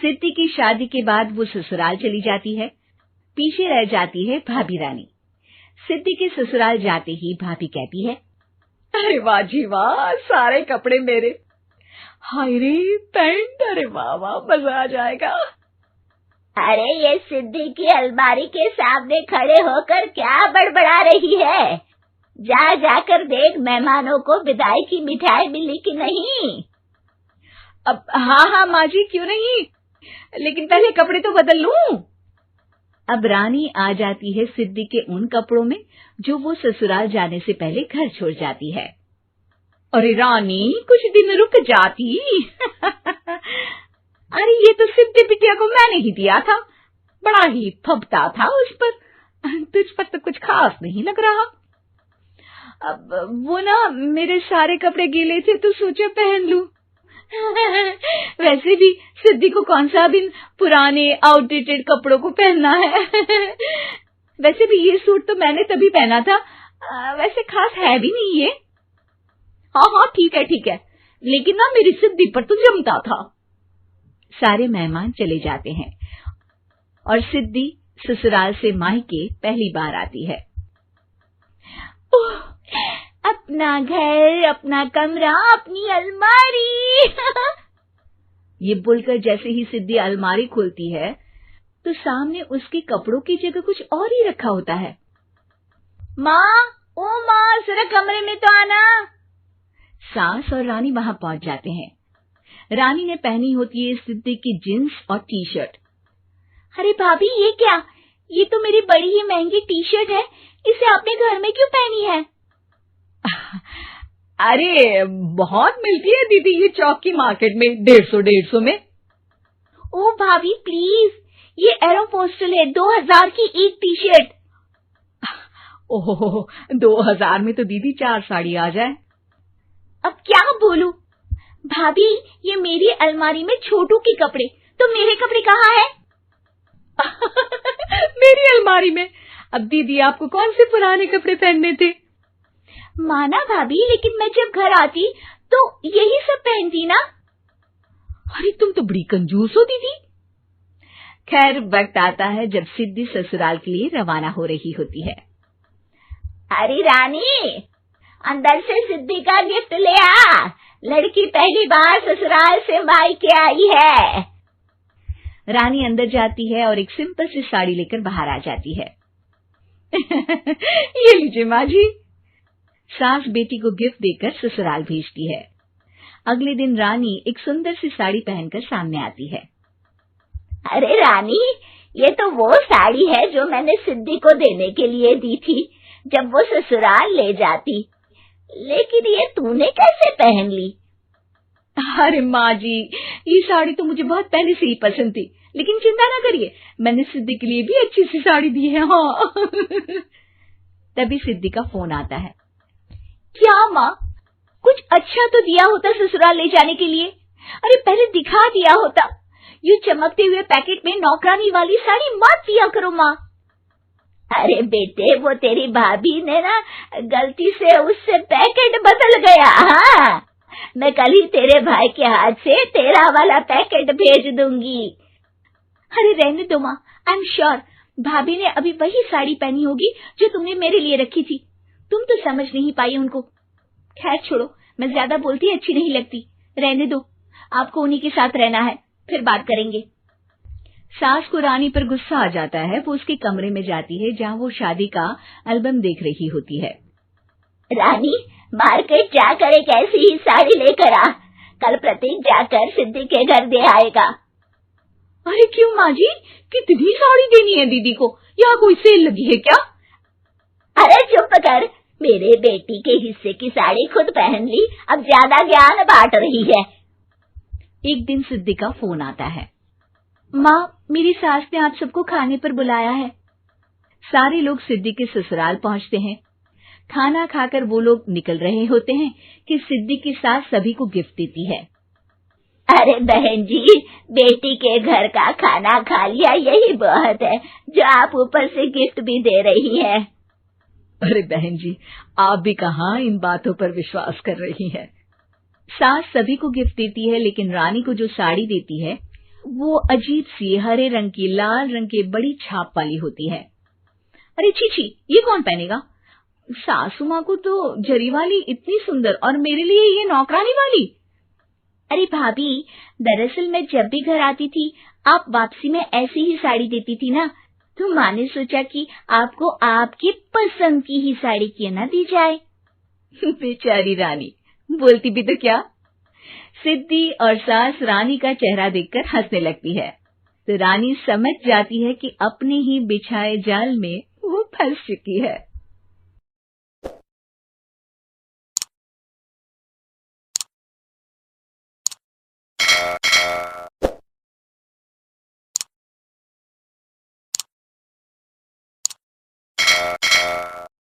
सिद्धि की शादी के बाद वो ससुराल चली जाती है। पीछे रह जाती है भाभी रानी। सिद्धि के ससुराल जाते ही भाभी कहती है, अरे वाह जी वाह, सारे कपड़े मेरे। हाय रे पैंट, अरे वाह वाह, मजा आ जाएगा। अरे ये सिद्धि की अलमारी के सामने खड़े होकर क्या बड़बड़ा रही है? जाकर देख मेहमानों को विदाई की मिठाई मिली कि नहीं। अब हाँ माँ जी, क्यों नहीं, लेकिन पहले कपड़े तो बदल लूं। अब रानी आ जाती है सिद्धि के उन कपड़ों में जो वो ससुराल जाने से पहले घर छोड़ जाती है। अरे रानी, कुछ दिन रुक जाती। अरे ये तो सिद्धि बिटिया को मैंने ही दिया था, बड़ा ही फबता था उस पर, तुझ पर तो कुछ खास नहीं लग रहा। अब वो ना, मेरे सारे कपड़े गीले थे तो सोचा पहन लूं। वैसे भी सिद्धि को कौन सा दिन पुराने आउटडेटेड कपड़ों को पहनना है। वैसे भी ये सूट तो मैंने तभी पहना था, वैसे खास है भी नहीं ये। हाँ ठीक है, लेकिन ना मेरी सिद्धि पर तो जमता था। सारे मेहमान चले जाते हैं और सिद्धि ससुराल से मायके पहली बार आती है। अपना घर, अपना कमरा, अपनी अलमारी। ये बोलकर जैसे ही सिद्धि अलमारी खोलती है तो सामने उसके कपड़ों की जगह कुछ और ही रखा होता है। माँ, ओ माँ, जरा कमरे में तो आना। सास और रानी वहां पहुंच जाते हैं। रानी ने पहनी होती है सिद्धि की जींस और टी शर्ट। अरे भाभी, ये क्या? ये तो मेरी बड़ी ही महंगी टी शर्ट है, इसे आपने घर में क्यों पहनी है? अरे बहुत मिलती है दीदी ये चौक की मार्केट में, 150 में। ओ भाभी प्लीज, ये एरोपोस्टल है, 2000 की एक टी शर्ट। ओहो, 2000 में तो दीदी 4 साड़ी आ जाए। अब क्या बोलूं? भाभी, ये मेरी अलमारी में छोटू के कपड़े, तो मेरे कपड़े कहाँ हैं? मेरी अलमारी में? अब दीदी आपको कौन से पुराने कपड़े पहनने थे? माना भाभी, लेकिन मैं जब घर आती तो यही सब पहनती ना। अरे तुम तो बड़ी कंजूस हो दीदी। खैर, वक्त आता है जब सिद्धि ससुराल के लिए रवाना हो रही होती है। अरे रानी, अंदर से सिद्धि का गिफ्ट ले आ, लड़की पहली बार ससुराल से मायके आई है। रानी अंदर जाती है और एक सिंपल सी साड़ी लेकर बाहर आ जाती है। ये लीजिए माँ जी। सास बेटी को गिफ्ट देकर ससुराल भेजती है। अगले दिन रानी एक सुंदर सी साड़ी पहनकर सामने आती है। अरे रानी, ये तो वो साड़ी है जो मैंने सिद्धि को देने के लिए दी थी जब वो ससुराल ले जाती, लेकिन ये तूने कैसे पहन ली? अरे माँ जी, ये साड़ी तो मुझे बहुत पहले से ही पसंद थी, लेकिन चिंता ना करिए, मैंने सिद्धि के लिए भी अच्छी सी साड़ी दी है। हाँ। तभी सिद्धि का फोन आता है। क्या माँ, कुछ अच्छा तो दिया होता ससुराल ले जाने के लिए। अरे पहले दिखा दिया होता। ये चमकते हुए पैकेट में नौकरानी वाली साड़ी मत दिया करो माँ। अरे बेटे, वो तेरी भाभी ने ना गलती से उससे पैकेट बदल गया। हाँ, मैं कल ही तेरे भाई के हाथ से तेरा वाला पैकेट भेज दूंगी। अरे रहने दो माँ, आई एम श्योर भाभी ने अभी वही साड़ी पहनी होगी जो तुमने मेरे लिए रखी थी। तुम तो समझ नहीं पाई उनको। खैर छोड़ो, मैं ज्यादा बोलती अच्छी नहीं लगती, रहने दो, आपको उन्हीं के साथ रहना है, फिर बात करेंगे। सास को रानी पर गुस्सा आ जाता है। वो उसके कमरे में जाती है जहाँ वो शादी का एल्बम देख रही होती है। रानी, मार्केट जाकर एक ऐसी ही साड़ी लेकर आ, कल प्रतीक जाकर सिद्धि के घर दे आएगा। अरे क्यों माँ जी, कितनी साड़ी देनी है दीदी को? यहाँ कोई सेल लगी है क्या? अरे चुप कर, मेरे बेटी के हिस्से की साड़ी खुद पहन ली, अब ज्यादा ज्ञान बांट रही है। एक दिन सिद्धि का फोन आता है। माँ, मेरी सास ने आप सबको खाने पर बुलाया है। सारे लोग सिद्धि के ससुराल पहुंचते हैं। खाना खाकर वो लोग निकल रहे होते हैं कि सिद्धि की सास सभी को गिफ्ट देती है। अरे बहन जी, बेटी के घर का खाना खा लिया, यही बहुत है जो आप ऊपर से गिफ्ट भी दे रही है। अरे बहन जी, आप भी कहाँ इन बातों पर विश्वास कर रही हैं। सास सभी को गिफ्ट देती है, लेकिन रानी को जो साड़ी देती है वो अजीब सी हरे रंग की लाल रंग की बड़ी छाप वाली होती है। अरे छी, ये कौन पहनेगा? सासू माँ को तो जरी वाली इतनी सुंदर, और मेरे लिए ये नौकरानी वाली। अरे भाभी, दरअसल मैं जब भी घर आती थी आप वापसी में ऐसी ही साड़ी देती थी ना, तो माँ ने सोचा कि आपको आपकी पसंद की ही साड़ी क्यों ना दी जाए। बेचारी रानी, बोलती भी तो क्या। सिद्धि और सास रानी का चेहरा देखकर हंसने लगती है, तो रानी समझ जाती है कि अपने ही बिछाए जाल में वो फंस चुकी है।